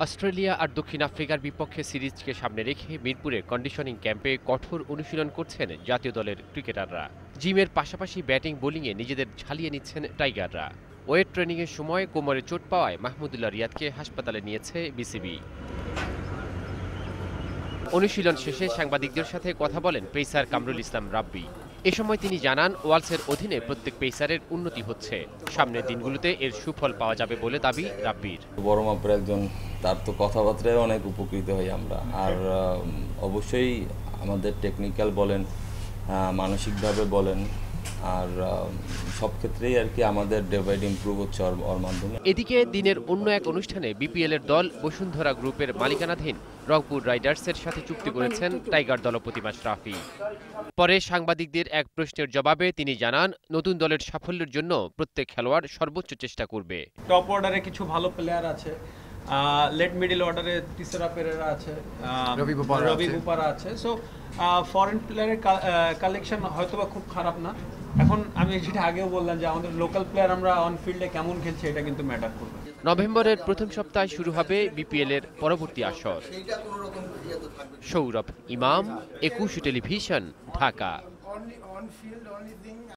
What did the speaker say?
Australia আর দক্ষিণ আফ্রিকার বিপক্ষে সিরিজকে সামনে রেখে মিরপুরে কন্ডিশনিং ক্যাম্পে কঠোর অনুশীলন করছেন জাতীয় দলের ক্রিকেটাররা। জিমের পাশাপাশি ব্যাটিং বোলিংয়ে নিজেদের ঝালিয়ে নিচ্ছেন টাইগাররা। ওয়েট ট্রেনিংয়ের সময় কোমরে চোট পাওয়ায় মাহমুদুল্লাহ রিয়াদকে হাসপাতালে নিয়েছে বিসিবি। অনুশীলন শেষে সাংবাদিকদের সাথে কথা বলেন পেসার কামরুল ইসলাম রাব্বি। এ সময় তিনি জানান, ওয়ালসের অধীনে প্রত্যেক পেসারের উন্নতি হচ্ছে, সামনের দিনগুলোতে এর সুফল পাওয়া যাবে বলে দাবি রাব্বির। বড় মাপের একজন, তার তো কথাবার্তায় অনেক উপকৃত হই আমরা। আর অবশ্যই আমাদের টেকনিক্যাল বলেন, মানসিকভাবে বলেন, আর সব ক্ষেত্রেই আর কি আমাদের ডে বাই ডে ইমপ্রুভ হচ্ছে ওর মাধ্যমে। এদিকে দিনের অন্য এক অনুষ্ঠানে বিপিএল এর দল বসুন্ধরা গ্রুপের মালিকানাধীন রংপুর রাইডার্সের সাথে চুক্তি করেছেন টাইগার দলপতি মাশরাফি। পরে সাংবাদিকদের এক প্রশ্নের জবাবে তিনি জানান, নতুন দলের সাফল্যের জন্য প্রত্যেক খেলোয়াড় সর্বোচ্চ চেষ্টা করবে। টপ অর্ডারে কিছু ভালো প্লেয়ার আছে, লেট মিডল অর্ডারে তিসরা পেরেরা আছে, রবি বুপারা আছে। সো ফরেন প্লেয়ারের কালেকশন হয়তোবা খুব খারাপ না। এখন আমি যেটা আগেও বললাম যে আমাদের লোকাল প্লেয়ার আমরা অন ফিল্ডে কেমন খেলছে এটা কিন্তু ম্যাটার করবে। নভেম্বরের প্রথম সপ্তাহে শুরু হবে বিপিএল এর পরবর্তী আসর। সৌরভ ইমাম, 21 টেলিভিশন, ঢাকা।